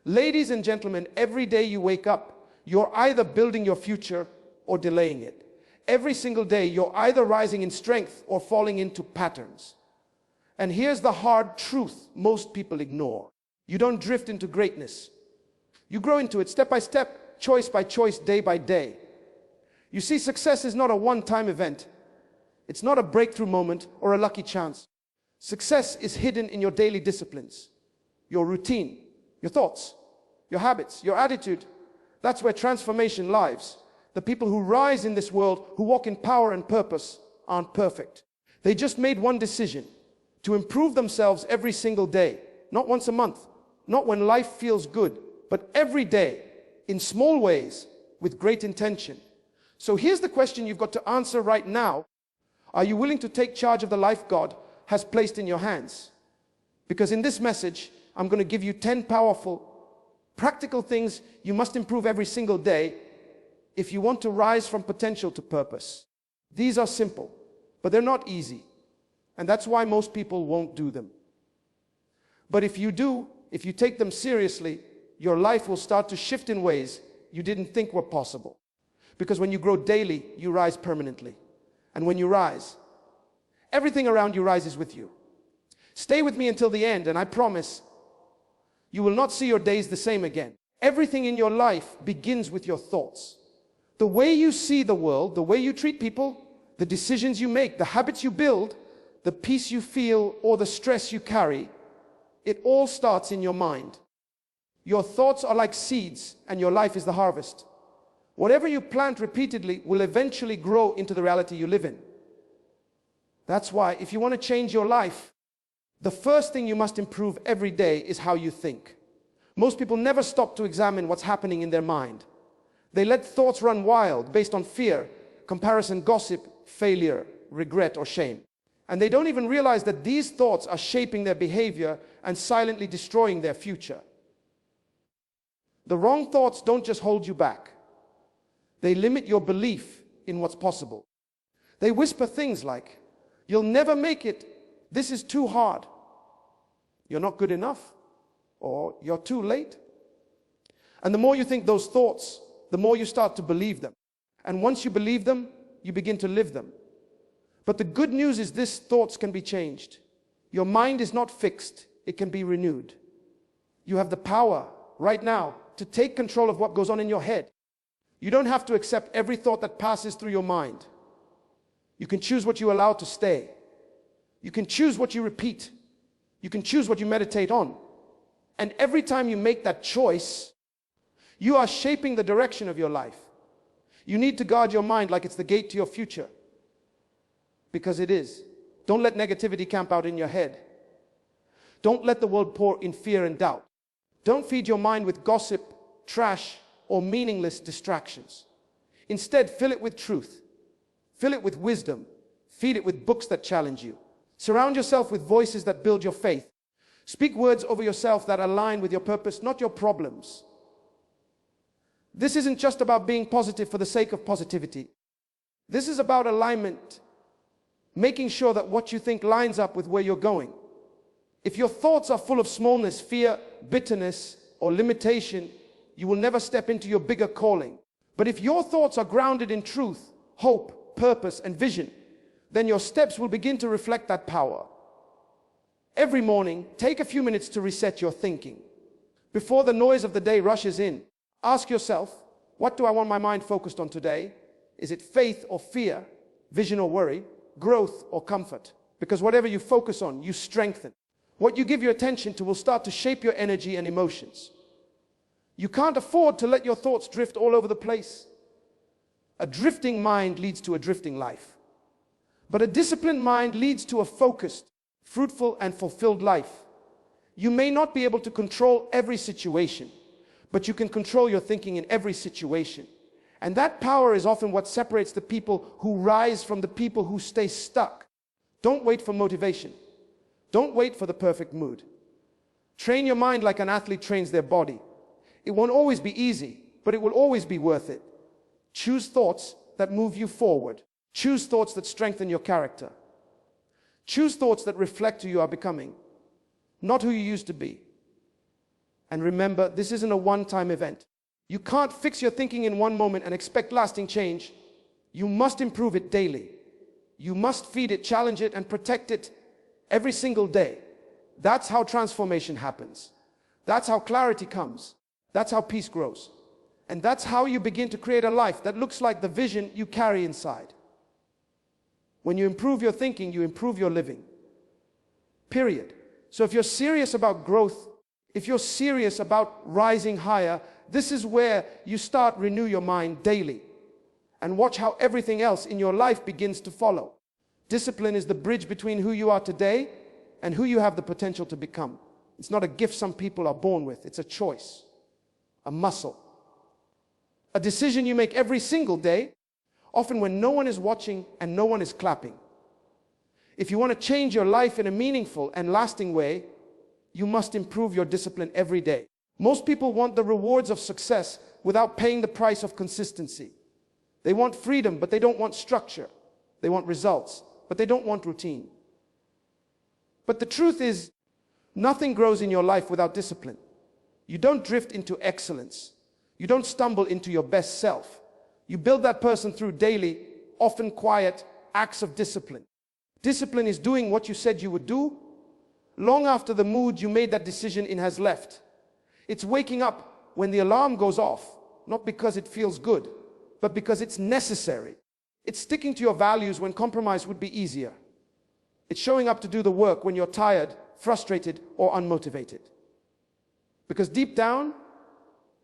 Ladies and gentlemen, every day you wake up, you're either building your future or delaying it. Every single day, you're either rising in strength or falling into patterns. And here's the hard truth most people ignore. You don't drift into greatness. You grow into it step by step, choice by choice, day by day. You see, success is not a one-time event. It's not a breakthrough moment or a lucky chance. Success is hidden in your daily disciplines, your routine, your thoughts, your habits, your attitude. That's where transformation lies. The people who rise in this world, who walk in power and purpose, aren't perfect. They just made one decision: to improve themselves every single day. Not once a month, not when life feels good, but every day, in small ways, with great intention. So here's the question you've got to answer right now. Are you willing to take charge of the life God has placed in your hands? Because in this message, I'm going to give you 10 powerful, practical things you must improve every single day if you want to rise from potential to purpose. These are simple, but they're not easy. And that's why most people won't do them. But if you do, if you take them seriously, your life will start to shift in ways you didn't think were possible. Because when you grow daily, you rise permanently. And when you rise, everything around you rises with you. Stay with me until the end, and I promise you will not see your days the same again. Everything in your life begins with your thoughts. The way you see the world, the way you treat people, the decisions you make, the habits you build, the peace you feel, or the stress you carry, it all starts in your mind. Your thoughts are like seeds, and your life is the harvest. Whatever you plant repeatedly will eventually grow into the reality you live in. That's why, if you want to change your life, the first thing you must improve every day is how you think. Most people never stop to examine what's happening in their mind. They let thoughts run wild based on fear, comparison, gossip, failure, regret, or shame. And they don't even realize that these thoughts are shaping their behavior and silently destroying their future. The wrong thoughts don't just hold you back. They limit your belief in what's possible. They whisper things like, "You'll never make it. This is too hard. You're not good enough," or "You're too late." And the more you think those thoughts, the more you start to believe them. And once you believe them, you begin to live them. But the good news is these thoughts can be changed. Your mind is not fixed. It can be renewed. You have the power right now to take control of what goes on in your head. You don't have to accept every thought that passes through your mind. You can choose what you allow to stay. You can choose what you repeat. You can choose what you meditate on. And every time you make that choice, you are shaping the direction of your life. You need to guard your mind like it's the gate to your future. Because it is. Don't let negativity camp out in your head. Don't let the world pour in fear and doubt. Don't feed your mind with gossip, trash, or meaningless distractions. Instead, fill it with truth. Fill it with wisdom. Feed it with books that challenge you. Surround yourself with voices that build your faith. Speak words over yourself that align with your purpose, not your problems. This isn't just about being positive for the sake of positivity. This is about alignment, making sure that what you think lines up with where you're going. If your thoughts are full of smallness, fear, bitterness, or limitation, you will never step into your bigger calling. But if your thoughts are grounded in truth, hope, purpose, and vision, then your steps will begin to reflect that power. Every morning, take a few minutes to reset your thinking. Before the noise of the day rushes in, ask yourself, what do I want my mind focused on today? Is it faith or fear, vision or worry, growth or comfort? Because whatever you focus on, you strengthen. What you give your attention to will start to shape your energy and emotions. You can't afford to let your thoughts drift all over the place. A drifting mind leads to a drifting life. But a disciplined mind leads to a focused, fruitful, and fulfilled life. You may not be able to control every situation, but you can control your thinking in every situation. And that power is often what separates the people who rise from the people who stay stuck. Don't wait for motivation. Don't wait for the perfect mood. Train your mind like an athlete trains their body. It won't always be easy, but it will always be worth it. Choose thoughts that move you forward. Choose thoughts that strengthen your character. Choose thoughts that reflect who you are becoming, not who you used to be. And remember, this isn't a one-time event. You can't fix your thinking in one moment and expect lasting change. You must improve it daily. You must feed it, challenge it, and protect it every single day. That's how transformation happens. That's how clarity comes. That's how peace grows. And that's how you begin to create a life that looks like the vision you carry inside. When you improve your thinking, you improve your living. Period. So if you're serious about growth, if you're serious about rising higher, this is where you start renew your mind daily. And watch how everything else in your life begins to follow. Discipline is the bridge between who you are today and who you have the potential to become. It's not a gift some people are born with. It's a choice, a muscle, a decision you make every single day, often when no one is watching and no one is clapping. If you want to change your life in a meaningful and lasting way, you must improve your discipline every day. Most people want the rewards of success without paying the price of consistency. They want freedom, but they don't want structure. They want results, but they don't want routine. But the truth is, nothing grows in your life without discipline. You don't drift into excellence. You don't stumble into your best self. You build that person through daily, often quiet acts of discipline. Discipline is doing what you said you would do long after the mood you made that decision in has left. It's waking up when the alarm goes off, not because it feels good, but because it's necessary. It's sticking to your values when compromise would be easier. It's showing up to do the work when you're tired, frustrated, or unmotivated. Because deep down,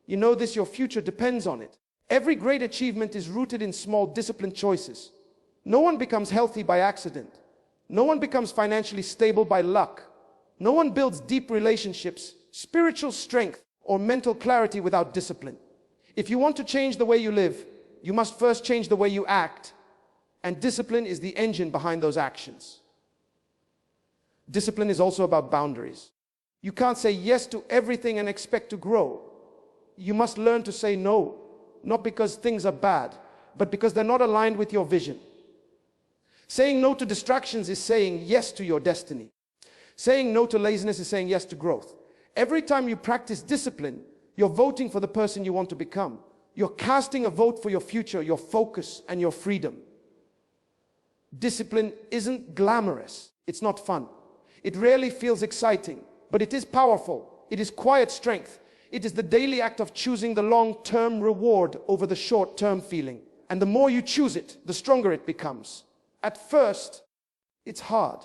you know this, your future depends on it. Every great achievement is rooted in small disciplined choices. No one becomes healthy by accident. No one becomes financially stable by luck. No one builds deep relationships, spiritual strength, or mental clarity without discipline. If you want to change the way you live, you must first change the way you act. And discipline is the engine behind those actions. Discipline is also about boundaries. You can't say yes to everything and expect to grow. You must learn to say no, not because things are bad, but because they're not aligned with your vision. Saying no to distractions is saying yes to your destiny. Saying no to laziness is saying yes to growth. Every time you practice discipline, you're voting for the person you want to become. You're casting a vote for your future, your focus, and your freedom. Discipline isn't glamorous. It's not fun. It rarely feels exciting, but it is powerful. It is quiet strength. It is the daily act of choosing the long-term reward over the short-term feeling. And the more you choose it, the stronger it becomes. At first, it's hard.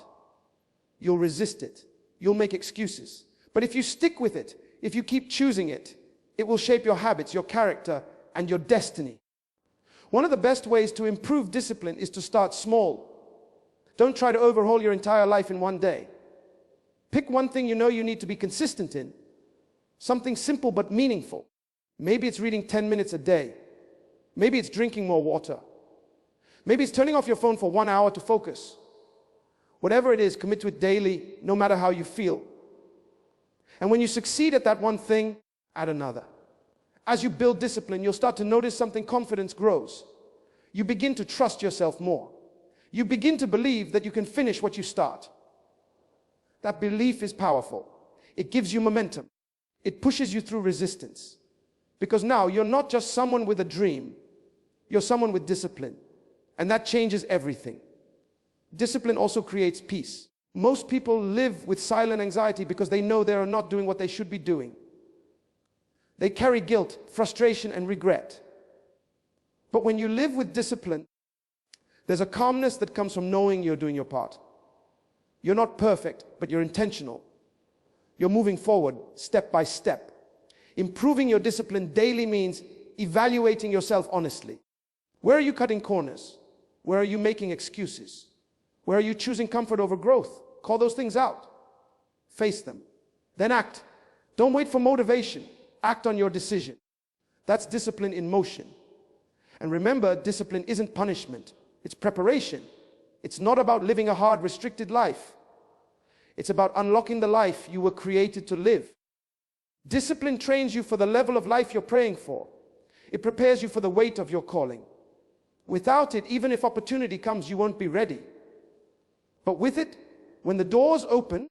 You'll resist it. You'll make excuses. But if you stick with it, if you keep choosing it, it will shape your habits, your character, and your destiny. One of the best ways to improve discipline is to start small. Don't try to overhaul your entire life in one day. Pick one thing you know you need to be consistent in. Something simple but meaningful. Maybe it's reading 10 minutes a day. Maybe it's drinking more water. Maybe it's turning off your phone for 1 hour to focus. Whatever it is, commit to it daily, no matter how you feel. And when you succeed at that one thing, add another. As you build discipline, you'll start to notice something. Confidence grows. You begin to trust yourself more. You begin to believe that you can finish what you start. That belief is powerful. It gives you momentum. It pushes you through resistance. Because now you're not just someone with a dream. You're someone with discipline. And that changes everything. Discipline also creates peace. Most people live with silent anxiety because they know they are not doing what they should be doing. They carry guilt, frustration, and regret. But when you live with discipline, there's a calmness that comes from knowing you're doing your part. You're not perfect, but you're intentional. You're moving forward step by step. Improving your discipline daily means evaluating yourself honestly. Where are you cutting corners? Where are you making excuses? Where are you choosing comfort over growth? Call those things out. Face them. Then act. Don't wait for motivation. Act on your decision. That's discipline in motion. And remember, discipline isn't punishment. It's preparation. It's not about living a hard, restricted life. It's about unlocking the life you were created to live. Discipline trains you for the level of life you're praying for. It prepares you for the weight of your calling. Without it, even if opportunity comes, you won't be ready. But with it, when the doors open,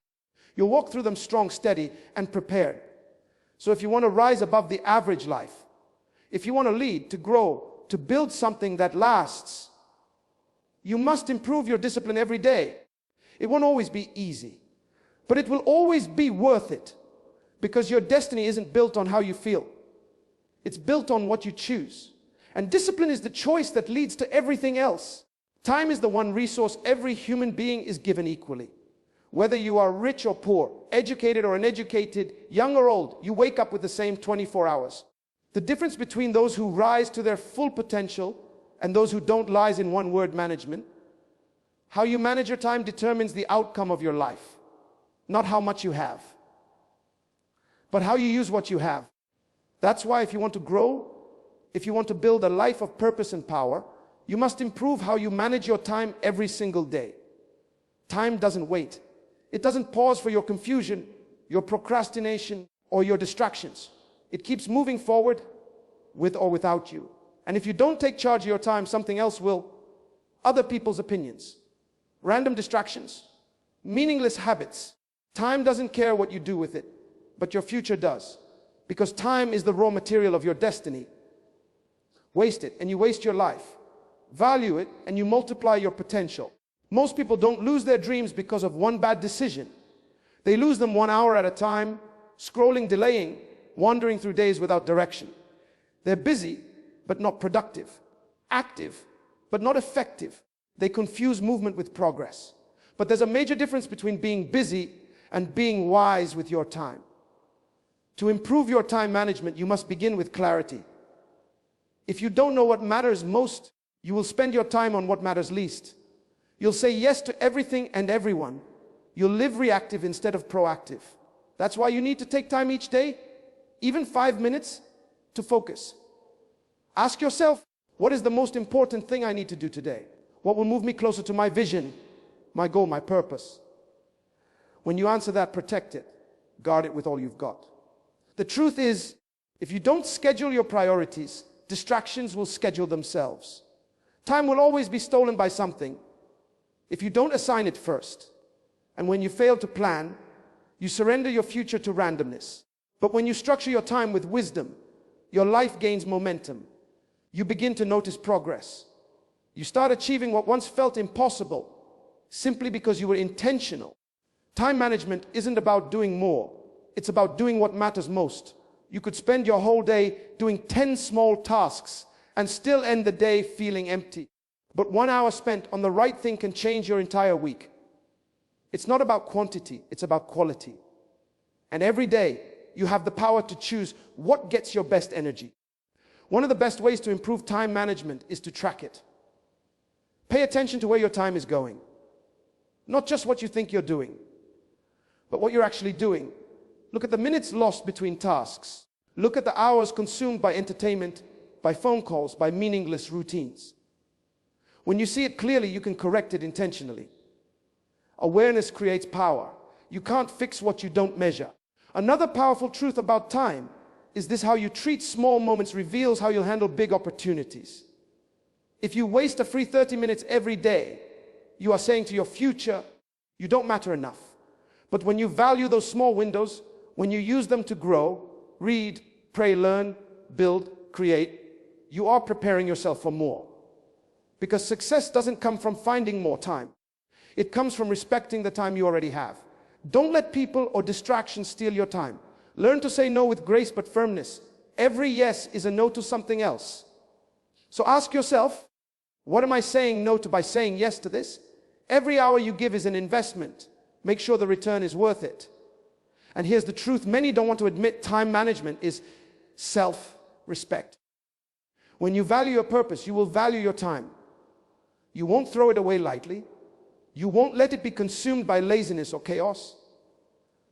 you'll walk through them strong, steady, and prepared. So if you want to rise above the average life, if you want to lead, to grow, to build something that lasts, you must improve your discipline every day. It won't always be easy, but it will always be worth it, because your destiny isn't built on how you feel. It's built on what you choose. And discipline is the choice that leads to everything else. Time is the one resource every human being is given equally. Whether you are rich or poor, educated or uneducated, young or old, you wake up with the same 24 hours. The difference between those who rise to their full potential and those who don't lies in one word: management. How you manage your time determines the outcome of your life. Not how much you have, but how you use what you have. That's why if you want to grow, if you want to build a life of purpose and power, you must improve how you manage your time every single day. Time doesn't wait. It doesn't pause for your confusion, your procrastination, or your distractions. It keeps moving forward with or without you. And if you don't take charge of your time, something else will. Other people's opinions, random distractions, meaningless habits. Time doesn't care what you do with it, but your future does. Because time is the raw material of your destiny. Waste it and you waste your life. Value it and you multiply your potential. Most people don't lose their dreams because of one bad decision. They lose them 1 hour at a time, scrolling, delaying, wandering through days without direction. They're busy, but not productive. Active, but not effective. They confuse movement with progress. But there's a major difference between being busy and being wise with your time. To improve your time management, you must begin with clarity. If you don't know what matters most, you will spend your time on what matters least. You'll say yes to everything and everyone. You'll live reactive instead of proactive. That's why you need to take time each day, even 5 minutes, to focus. Ask yourself, what is the most important thing I need to do today? What will move me closer to my vision, my goal, my purpose? When you answer that, protect it. Guard it with all you've got. The truth is, if you don't schedule your priorities, distractions will schedule themselves. Time will always be stolen by something if you don't assign it first. And when you fail to plan, you surrender your future to randomness. But when you structure your time with wisdom, your life gains momentum. You begin to notice progress. You start achieving what once felt impossible simply because you were intentional. Time management isn't about doing more. It's about doing what matters most. You could spend your whole day doing 10 small tasks and still end the day feeling empty. But 1 hour spent on the right thing can change your entire week. It's not about quantity, it's about quality. And every day, you have the power to choose what gets your best energy. One of the best ways to improve time management is to track it. Pay attention to where your time is going. Not just what you think you're doing, but what you're actually doing. Look at the minutes lost between tasks. Look at the hours consumed by entertainment, by phone calls, by meaningless routines. When you see it clearly, you can correct it intentionally. Awareness creates power. You can't fix what you don't measure. Another powerful truth about time is this: how you treat small moments reveals how you'll handle big opportunities. If you waste a free 30 minutes every day, you are saying to your future, you don't matter enough. But when you value those small windows, when you use them to grow, read, pray, learn, build, create, you are preparing yourself for more. Because success doesn't come from finding more time. It comes from respecting the time you already have. Don't let people or distractions steal your time. Learn to say no with grace but firmness. Every yes is a no to something else. So ask yourself, what am I saying no to by saying yes to this? Every hour you give is an investment. Make sure the return is worth it. And here's the truth many don't want to admit: time management is self-respect. When you value your purpose, you will value your time. You won't throw it away lightly. You won't let it be consumed by laziness or chaos.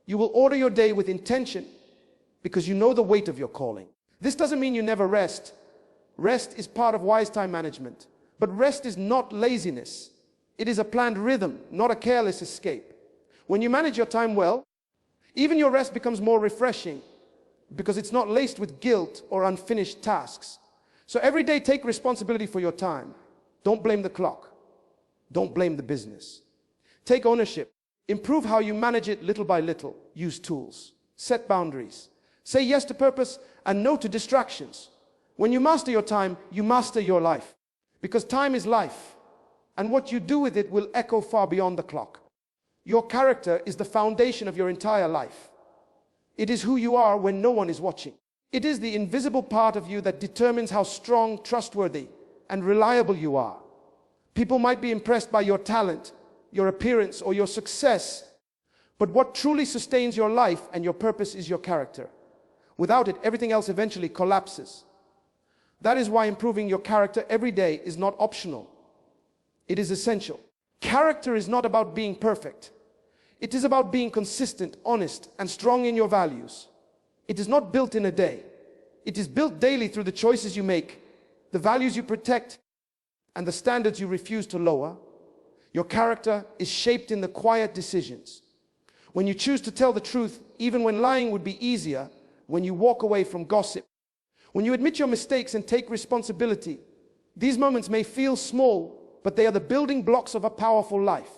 You will order your day with intention because you know the weight of your calling. This doesn't mean you never rest. Rest is part of wise time management. But rest is not laziness. It is a planned rhythm, not a careless escape. When you manage your time well, even your rest becomes more refreshing because it's not laced with guilt or unfinished tasks. So every day, take responsibility for your time. Don't blame the clock. Don't blame the business. Take ownership. Improve how you manage it little by little. Use tools. Set boundaries. Say yes to purpose and no to distractions. When you master your time, you master your life. Because time is life, and what you do with it will echo far beyond the clock. Your character is the foundation of your entire life. It is who you are when no one is watching. It is the invisible part of you that determines how strong, trustworthy, and reliable you are. People might be impressed by your talent, your appearance, or your success, but what truly sustains your life and your purpose is your character. Without it, everything else eventually collapses. That is why improving your character every day is not optional. It is essential. Character is not about being perfect. It is about being consistent, honest, and strong in your values. It is not built in a day. It is built daily through the choices you make, the values you protect, and the standards you refuse to lower. Your character is shaped in the quiet decisions. When you choose to tell the truth, even when lying would be easier, when you walk away from gossip, when you admit your mistakes and take responsibility. These moments may feel small, but they are the building blocks of a powerful life.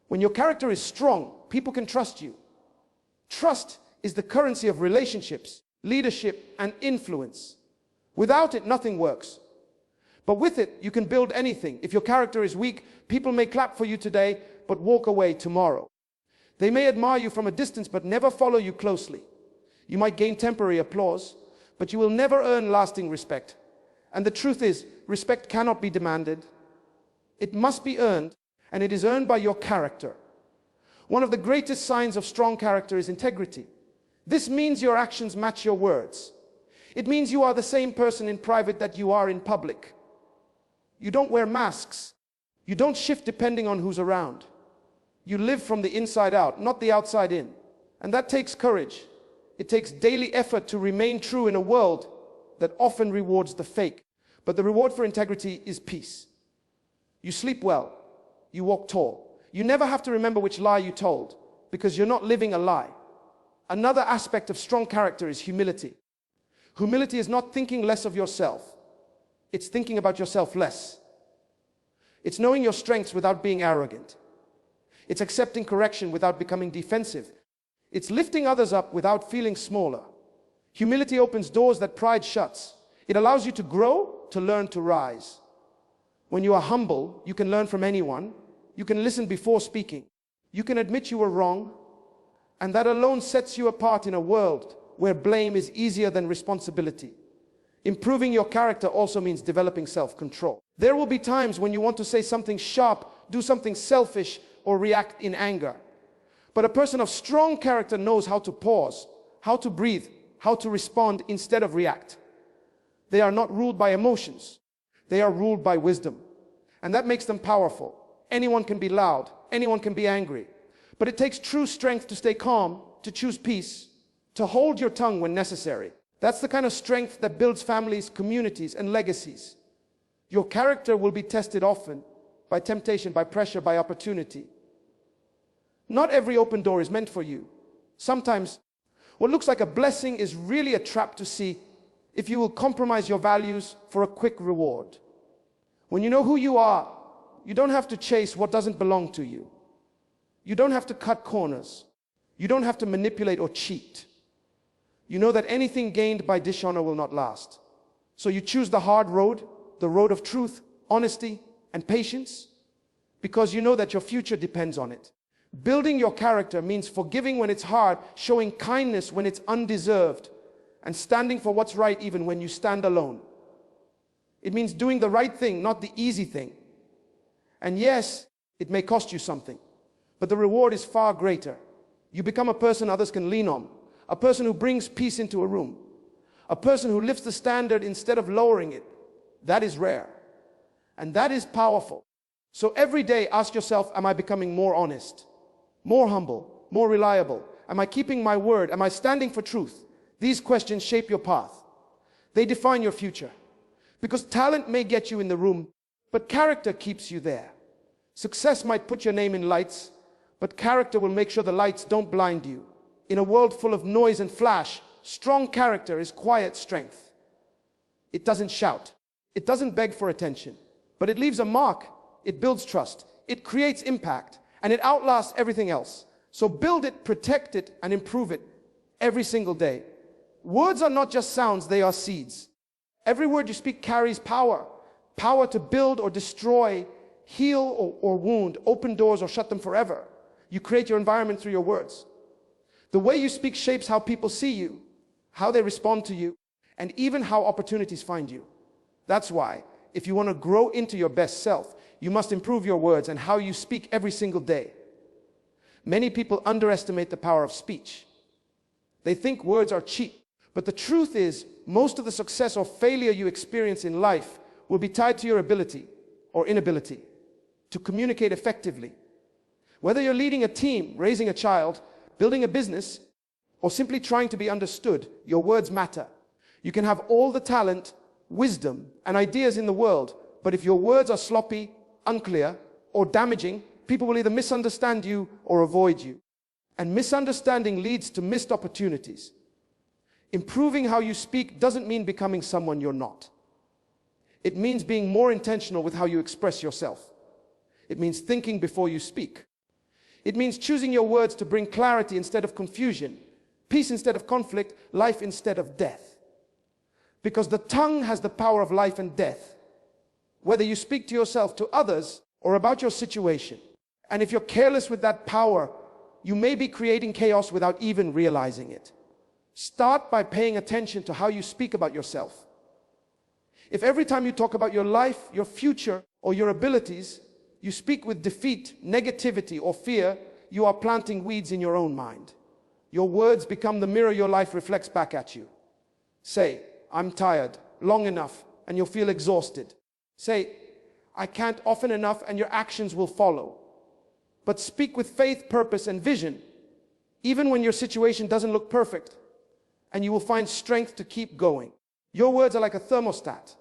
When your character is strong, people can trust you. Trust is the currency of relationships, leadership, and influence. Without it, nothing works. But with it, you can build anything. If your character is weak, people may clap for you today, but walk away tomorrow. They may admire you from a distance, but never follow you closely. You might gain temporary applause, but you will never earn lasting respect. And the truth is, respect cannot be demanded. It must be earned, and it is earned by your character. One of the greatest signs of strong character is integrity. This means your actions match your words. It means you are the same person in private that you are in public. You don't wear masks. You don't shift depending on who's around. You live from the inside out, not the outside in. And that takes courage. It takes daily effort to remain true in a world that often rewards the fake. But the reward for integrity is peace. You sleep well. You walk tall. You never have to remember which lie you told, because you're not living a lie. Another aspect of strong character is humility. Humility is not thinking less of yourself. It's thinking about yourself less. It's knowing your strengths without being arrogant. It's accepting correction without becoming defensive. It's lifting others up without feeling smaller. Humility opens doors that pride shuts. It allows you to grow, to learn, to rise. When you are humble, you can learn from anyone. You can listen before speaking. You can admit you were wrong. And that alone sets you apart in a world where blame is easier than responsibility. Improving your character also means developing self-control. There will be times when you want to say something sharp, do something selfish, or react in anger. But a person of strong character knows how to pause, how to breathe, how to respond instead of react. They are not ruled by emotions. They are ruled by wisdom. And that makes them powerful. Anyone can be loud. Anyone can be angry. But it takes true strength to stay calm, to choose peace, to hold your tongue when necessary. That's the kind of strength that builds families, communities, and legacies. Your character will be tested often by temptation, by pressure, by opportunity. Not every open door is meant for you. Sometimes what looks like a blessing is really a trap to see if you will compromise your values for a quick reward. When you know who you are, you don't have to chase what doesn't belong to you. You don't have to cut corners. You don't have to manipulate or cheat. You know that anything gained by dishonor will not last. So you choose the hard road, the road of truth, honesty, and patience, because you know that your future depends on it. Building your character means forgiving when it's hard, showing kindness when it's undeserved, and standing for what's right even when you stand alone. It means doing the right thing, not the easy thing. And yes, it may cost you something, but the reward is far greater. You become a person others can lean on, a person who brings peace into a room, a person who lifts the standard instead of lowering it. That is rare, and that is powerful. So every day ask yourself, am I becoming more honest, more humble, more reliable? Am I keeping my word? Am I standing for truth? These questions shape your path. They define your future. Because talent may get you in the room, but character keeps you there. Success might put your name in lights, but character will make sure the lights don't blind you. In a world full of noise and flash, strong character is quiet strength. It doesn't shout. It doesn't beg for attention, but it leaves a mark. It builds trust. It creates impact, and it outlasts everything else. So build it, protect it, and improve it every single day. Words are not just sounds, they are seeds. Every word you speak carries power. Power to build or destroy, heal or wound, open doors or shut them forever. You create your environment through your words. The way you speak shapes how people see you, how they respond to you, and even how opportunities find you. That's why, if you want to grow into your best self, you must improve your words and how you speak every single day. Many people underestimate the power of speech. They think words are cheap. But the truth is, most of the success or failure you experience in life will be tied to your ability or inability to communicate effectively. Whether you're leading a team, raising a child, building a business, or simply trying to be understood, your words matter. You can have all the talent, wisdom, and ideas in the world, but if your words are sloppy, unclear, or damaging, people will either misunderstand you or avoid you. And misunderstanding leads to missed opportunities. Improving how you speak doesn't mean becoming someone you're not. It means being more intentional with how you express yourself. It means thinking before you speak. It means choosing your words to bring clarity instead of confusion, peace instead of conflict, life instead of death. Because the tongue has the power of life and death, whether you speak to yourself, to others, or about your situation. And if you're careless with that power, you may be creating chaos without even realizing it. Start by paying attention to how you speak about yourself. If every time you talk about your life, your future, or your abilities, you speak with defeat, negativity, or fear, you are planting weeds in your own mind. Your words become the mirror your life reflects back at you. Say, I'm tired, long enough, and you'll feel exhausted. Say, I can't often enough, and your actions will follow. But speak with faith, purpose, and vision, even when your situation doesn't look perfect, and you will find strength to keep going. Your words are like a thermostat.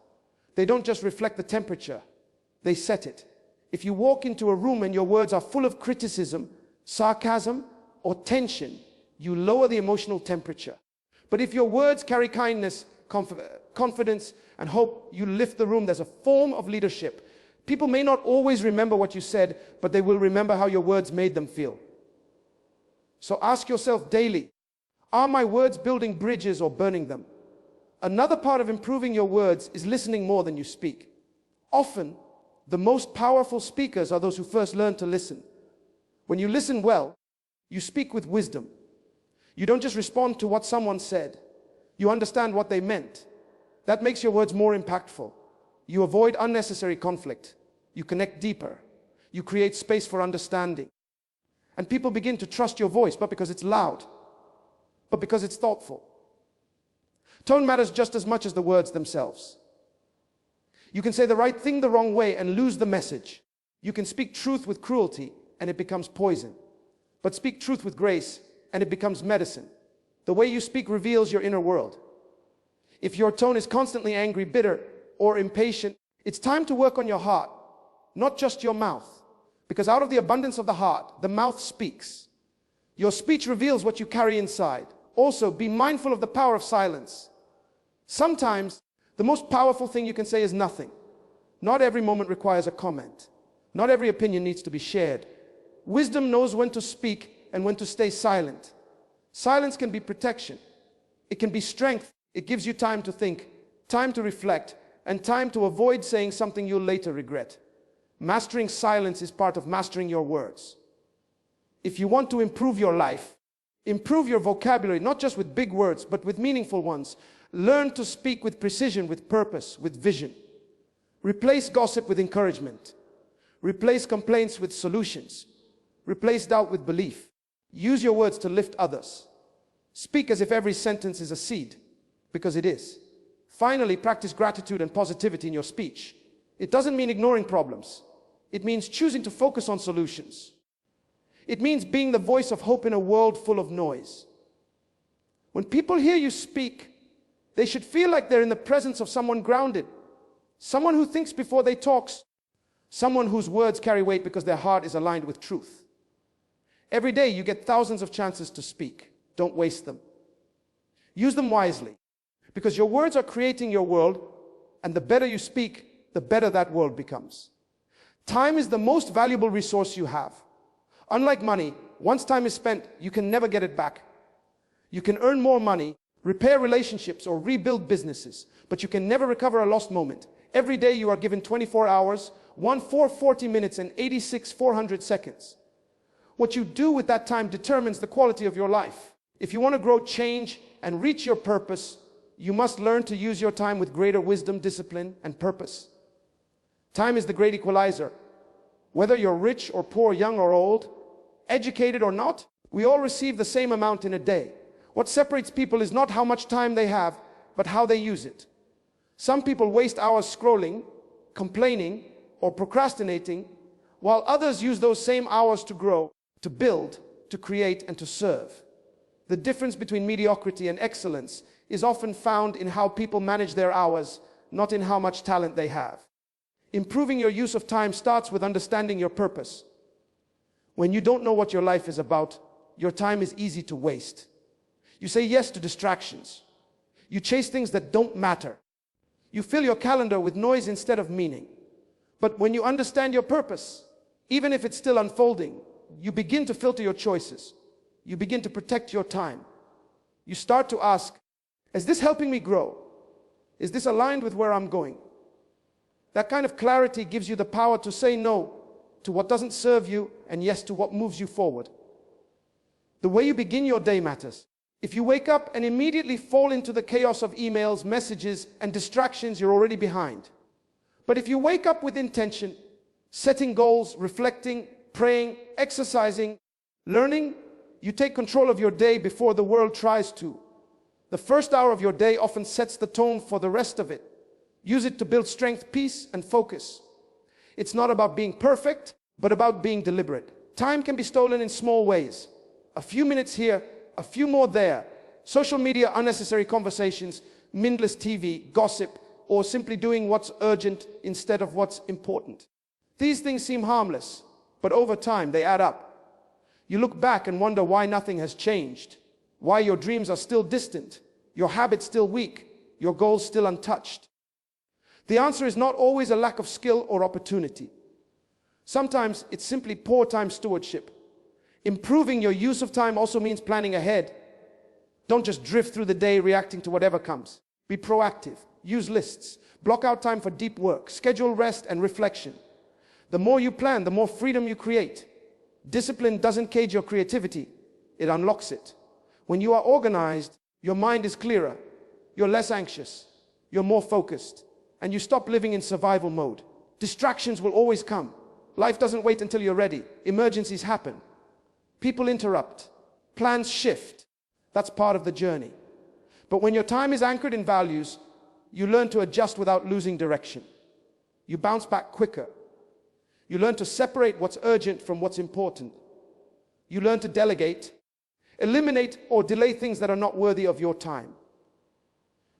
They don't just reflect the temperature, they set it. If you walk into a room and your words are full of criticism, sarcasm, or tension, you lower the emotional temperature. But if your words carry kindness, confidence, and hope, you lift the room. There's a form of leadership. People may not always remember what you said, but they will remember how your words made them feel. So ask yourself daily, are my words building bridges or burning them? Another part of improving your words is listening more than you speak. Often, the most powerful speakers are those who first learn to listen. When you listen well, you speak with wisdom. You don't just respond to what someone said. You understand what they meant. That makes your words more impactful. You avoid unnecessary conflict. You connect deeper. You create space for understanding. And people begin to trust your voice, not because it's loud, but because it's thoughtful. Tone matters just as much as the words themselves. You can say the right thing the wrong way and lose the message. You can speak truth with cruelty and it becomes poison. But speak truth with grace and it becomes medicine. The way you speak reveals your inner world. If your tone is constantly angry, bitter, or impatient, it's time to work on your heart, not just your mouth. Because out of the abundance of the heart, the mouth speaks. Your speech reveals what you carry inside. Also, be mindful of the power of silence. Sometimes, the most powerful thing you can say is nothing. Not every moment requires a comment. Not every opinion needs to be shared. Wisdom knows when to speak and when to stay silent. Silence can be protection. It can be strength. It gives you time to think, time to reflect, and time to avoid saying something you'll later regret. Mastering silence is part of mastering your words. If you want to improve your life, improve your vocabulary, not just with big words, but with meaningful ones. Learn to speak with precision, with purpose, with vision. Replace gossip with encouragement. Replace complaints with solutions. Replace doubt with belief. Use your words to lift others. Speak as if every sentence is a seed, because it is. Finally, practice gratitude and positivity in your speech. It doesn't mean ignoring problems. It means choosing to focus on solutions. It means being the voice of hope in a world full of noise. When people hear you speak, they should feel like they're in the presence of someone grounded, someone who thinks before they talk, someone whose words carry weight because their heart is aligned with truth. Every day you get thousands of chances to speak. Don't waste them. Use them wisely, because your words are creating your world, and the better you speak, the better that world becomes. Time is the most valuable resource you have. Unlike money, once time is spent, you can never get it back. You can earn more money, repair relationships, or rebuild businesses, but you can never recover a lost moment. Every day you are given 24 hours, 440 minutes, and 400 seconds. What you do with that time determines the quality of your life. If you want to grow, change, and reach your purpose, you must learn to use your time with greater wisdom, discipline, and purpose. Time is the great equalizer. Whether you're rich or poor, young or old, educated or not, we all receive the same amount in a day. What separates people is not how much time they have, but how they use it. Some people waste hours scrolling, complaining, or procrastinating, while others use those same hours to grow, to build, to create, and to serve. The difference between mediocrity and excellence is often found in how people manage their hours, not in how much talent they have. Improving your use of time starts with understanding your purpose. When you don't know what your life is about, your time is easy to waste. You say yes to distractions. You chase things that don't matter. You fill your calendar with noise instead of meaning. But when you understand your purpose, even if it's still unfolding, you begin to filter your choices. You begin to protect your time. You start to ask, is this helping me grow? Is this aligned with where I'm going? That kind of clarity gives you the power to say no to what doesn't serve you and yes to what moves you forward. The way you begin your day matters. If you wake up and immediately fall into the chaos of emails, messages, and distractions, you're already behind. But if you wake up with intention, setting goals, reflecting, praying, exercising, learning, you take control of your day before the world tries to. The first hour of your day often sets the tone for the rest of it. Use it to build strength, peace, and focus. It's not about being perfect, but about being deliberate. Time can be stolen in small ways. A few minutes here, a few more there. Social media, unnecessary conversations, mindless TV, gossip, or simply doing what's urgent instead of what's important. These things seem harmless, but over time they add up. You look back and wonder why nothing has changed, why your dreams are still distant, your habits still weak, your goals still untouched. The answer is not always a lack of skill or opportunity. Sometimes it's simply poor time stewardship. Improving your use of time also means planning ahead. Don't just drift through the day reacting to whatever comes. Be proactive. Use lists. Block out time for deep work. Schedule rest and reflection. The more you plan, the more freedom you create. Discipline doesn't cage your creativity. It unlocks it. When you are organized, your mind is clearer. You're less anxious. You're more focused. And you stop living in survival mode. Distractions will always come. Life doesn't wait until you're ready. Emergencies happen. People interrupt. Plans shift. That's part of the journey. But when your time is anchored in values, you learn to adjust without losing direction. You bounce back quicker. You learn to separate what's urgent from what's important. You learn to delegate, eliminate or delay things that are not worthy of your time.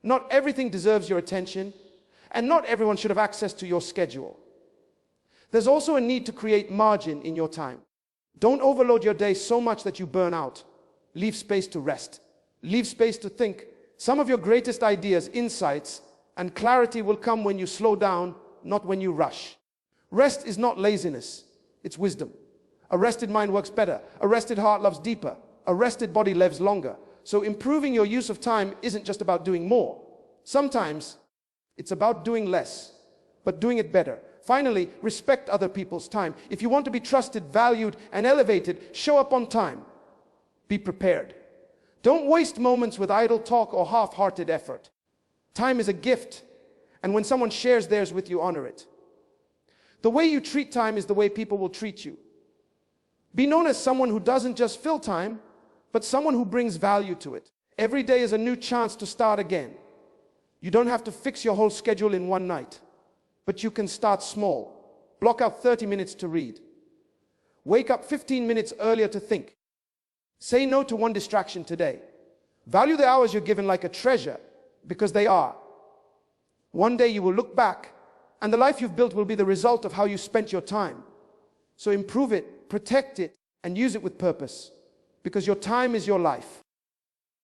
Not everything deserves your attention, and not everyone should have access to your schedule. There's also a need to create margin in your time. Don't overload your day so much that you burn out. Leave space to rest. Leave space to think. Some of your greatest ideas, insights, and clarity will come when you slow down, not when you rush. Rest is not laziness, it's wisdom. A rested mind works better. A rested heart loves deeper. A rested body lives longer. So improving your use of time isn't just about doing more. Sometimes it's about doing less, but doing it better. Finally, respect other people's time. If you want to be trusted, valued, and elevated, show up on time. Be prepared. Don't waste moments with idle talk or half-hearted effort. Time is a gift, and when someone shares theirs with you, honor it. The way you treat time is the way people will treat you. Be known as someone who doesn't just fill time, but someone who brings value to it. Every day is a new chance to start again. You don't have to fix your whole schedule in one night, but you can start small. Block out 30 minutes to read. Wake up 15 minutes earlier to think. Say no to one distraction today. Value the hours you're given like a treasure, because they are. One day you will look back, and the life you've built will be the result of how you spent your time. So improve it, protect it, and use it with purpose, because your time is your life.